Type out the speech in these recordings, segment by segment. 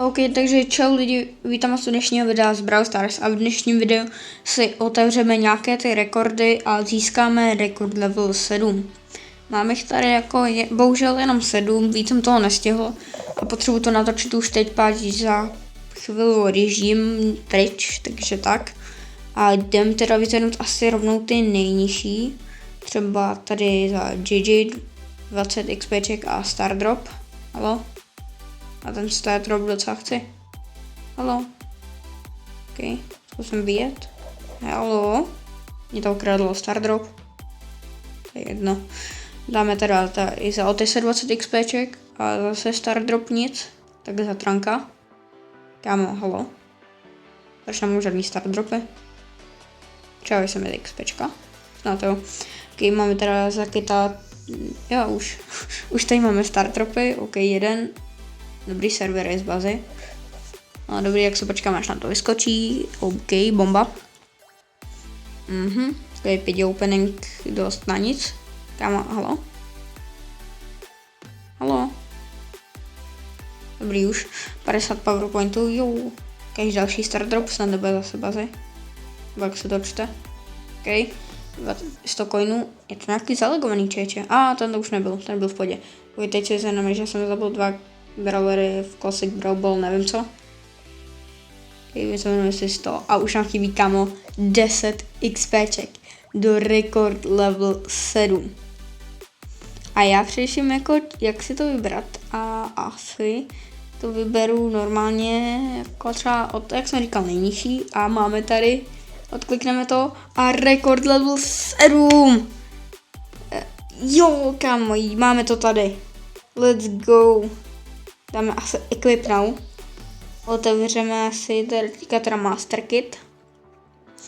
OK, takže čau lidi, vítám vás u dnešního videa z Brawl Stars a v dnešním videu si otevřeme nějaké ty rekordy a získáme rekord level 7. Máme jich tady jako bohužel jenom 7, víc jsem toho nestihl a potřebuji to natočit už teď, páč za chvíli režim pryč, takže tak. A jdem teda vyzvednout asi rovnou ty nejnižší, třeba tady za GG 20 XPček a Star Drop. Halo? A ten Star Drop docela chci. Halo? OK, zkusím vyjet. Halo? Mě to ukradlo Star Drop. To je jedno. Dáme teda i za OTS 20 XPček a zase Star Drop nic. Tak za tranka. Kámo, halo? Proč nemám žádný Star Dropy? Třeba jsem jeli XPčka. Snad jo. OK, máme teda za Kita. Jo, už tady máme Star Dropy. OK, jeden. Dobrý server je z bazy. No dobrý, jak se počkáme, až na to vyskočí. OK, bomba. Takový 5 opening dost na nic. Kámo, halo? Halo? Dobrý už. 50 powerpointů, jo. Každý další Star Drop, snad nebude zase bazy. Nebo jak se to čte. OK. 100 coinů. Je to nějaký zalegovaný čeče. Ten to už nebyl, ten byl v podě. Teď si znamená, že jsem zabil 2 brawlery v Classic Brawl Ball, nevím co. Vyzveme si 100 a už nám chybí, kámo, 10 XPček do rekord level 7. A já především jako, jak si to vybrat, a asi to vyberu normálně jako třeba od, jak jsem říkal, nejnižší a máme tady, odklikneme to a rekord level 7. Jo, kámo, máme to tady. Let's go. Dáme asi Equip Now. Otevřeme si teďka teda Master Kit.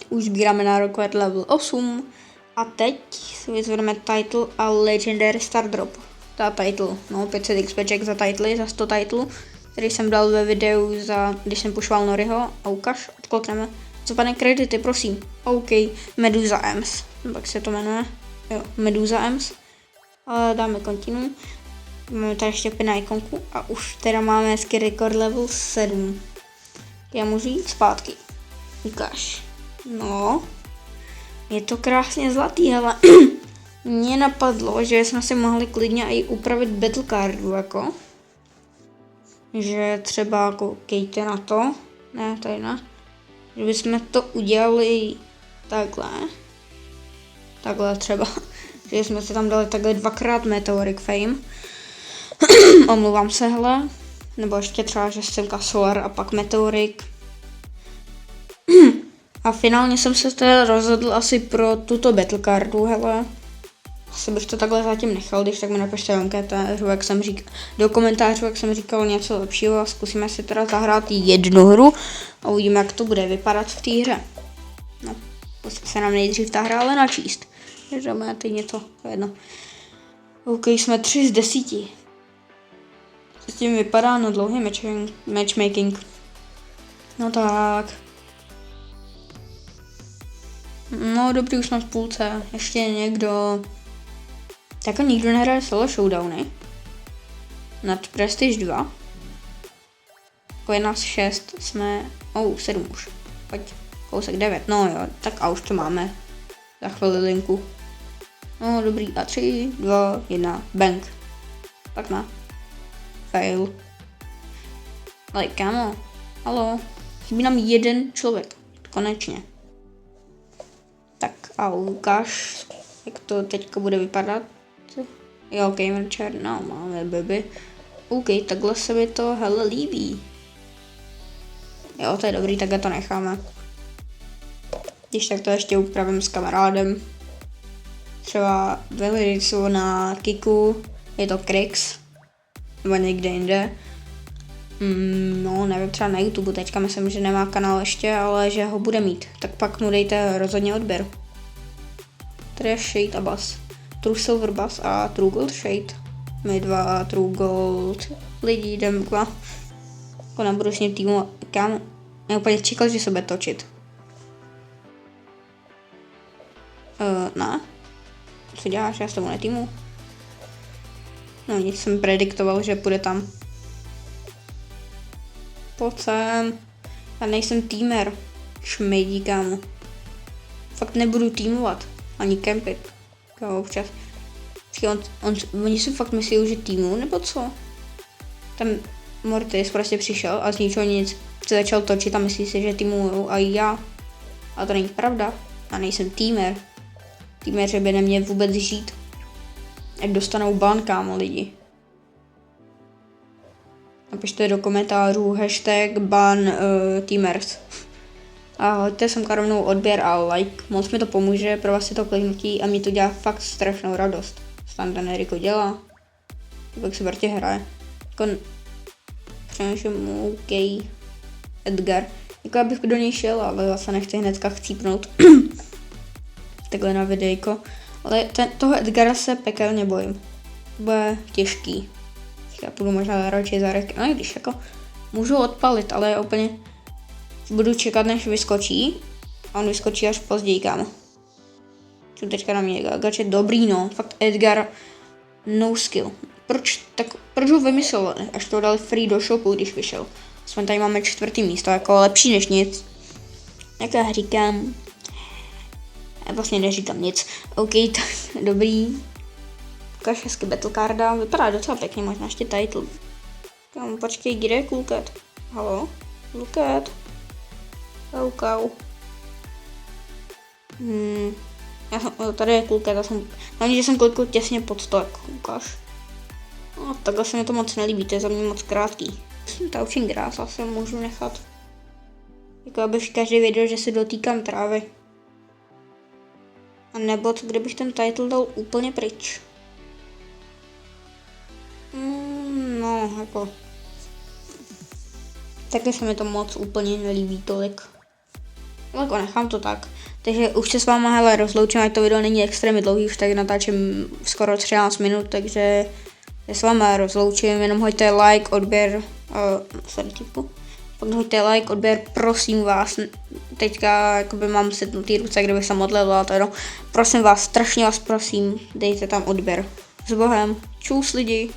Už sbíráme na rekord level 8. A teď si vyzvedeme Title a Legendary Star Drop. Ta Title, no 500 XPček za titly, za 100 titlů, který jsem dal ve videu když jsem pušoval Noriho. A ukaž, odklikneme. Co pane kredity, prosím. OK, Medusa Ems. Tak se to jmenuje. Jo, Medusa Ems. Dáme Continue. Máme tady ještě na ikonku a už teda máme hezky rekord level 7. Já můžu jít zpátky. Ukáž. No. Je to krásně zlatý, ale mně napadlo, že jsme si mohli klidně i upravit battle cardu, jako. Že třeba koukejte na to. Ne, tady ne. Že bychom to udělali takhle. Takhle třeba. Že jsme si tam dali takhle 2x Meteoric Fame. Omlouvám se, hele. Nebo ještě třeba, že jsem Solar a pak Meteoric. A finálně jsem se teda rozhodl asi pro tuto battle cardu, hele. Asi bych to takhle zatím nechal, když tak mi napište do komentářů, jak jsem říkal, něco lepšího a zkusíme si teda zahrát jednu hru a uvidíme, jak to bude vypadat v té hře. No, musí se nám nejdřív ta hra ale načíst. Takže dáme teď něco, jedno. OK, jsme 3 z 10. S tím vypadá na dlouhý matchmaking. No tak. No dobrý, už jsme v půlce. Ještě někdo... Tak nikdo nehraje solo showdowny. Nad Prestige 2. Jako je nás 6, jsme... 7 už. Pojď, kousek 9, no jo, tak a už to máme. Za chvíli linku. No dobrý, a 3, 2, 1, bang. Tak má. Fail. Ale kámo, halo, chybí nám jeden člověk, konečně. Tak a ukáž, jak to teďka bude vypadat. Jo, Gamer Chat, no, máme baby. OK, takhle se mi to hele líbí. Jo, to je dobrý, takhle to necháme. Když tak to ještě upravím s kamarádem. Třeba ve Liricu na Kiku, je to Krix. Nebo někde jinde. No, nevím, třeba na YouTube teďka myslím, že nemá kanál ještě, ale že ho bude mít. Tak pak mu dejte rozhodně odběr. Tady je Shade a Bass. True Silver Bass a True Gold Shade. My 2 True Gold lidi jdem k vám. Jako nebudu s ním týmu, kámo. Já úplně čekal, že se bude točit. Ne. Co děláš, já s tomu netýmu? No nic, jsem prediktoval, že půjde tam. pojď sem. Já nejsem týmer. Šmejdí, kámo. Fakt nebudu týmovat. Ani kempit. Kámo, občas. Oni si fakt myslí, že týmu, nebo co? Tam Mortis prostě přišel a z ničeho nic se začal točit a myslí si, že týmuju a já. A to není pravda. Já nejsem týmer. Týmeři by neměli vůbec žít. Jak dostanou ban, kámo, lidi. Napište do komentářů hashtag ban teamers. A hoďte sem rovnou odběr a like. Moc mi to pomůže, pro vás je to kliknutí a mi to dělá fakt strašnou radost. Standa Neriko dělá. Tak se vrtě hraje. Přemýšlím, OK. Edgar. Jako abych do něj šel, ale zase nechci hnedka chcípnout. Takhle na videjko. Ale toho Edgara se pekelně bojím. Bude těžký. Já půjdu možná radši za rek. No i když jako můžu odpalit, ale úplně budu čekat, než vyskočí. A on vyskočí až později, kámo. Čím teďka na mě gače dobrý, no. Fakt Edgar no skill. Proč ho vymyslel, až to dali free do shopu, když vyšel. Jsme tady máme 4. místo, jako lepší než nic. Jak já říkám. Já vlastně neříkám nic. OK, tak dobrý. Ukáž hezky Battlecarda, vypadá docela pěkně, možná ještě title. Kámo, počkej, kde je Coolcat? Halo? Coolcat? Kou. Tady je Coolcat, hlavně, že jsem klikl těsně pod to, jak ukáž. No, takhle se mi to moc nelíbí, to je za mě moc krátký. Touching grass asi můžu nechat. Jako abych každý věděl, že si dotýkám trávy. A nebo co kdybych ten title dal úplně pryč. No, jako. Takhle se mi to moc úplně nelíbí tolik. Ale jako nechám to tak. Takže už se s váma hele rozloučím, ať to video není extrémně dlouhý, už tak natáčím skoro 13 minut, takže se s váma rozloučím, jenom hoďte like, odběr, pak hoďte like, odběr, prosím vás, teďka jakoby mám setnutý ruce, kdybych se modlil, a to jenom, prosím vás, strašně vás prosím, dejte tam odběr. S Bohem, čus lidi.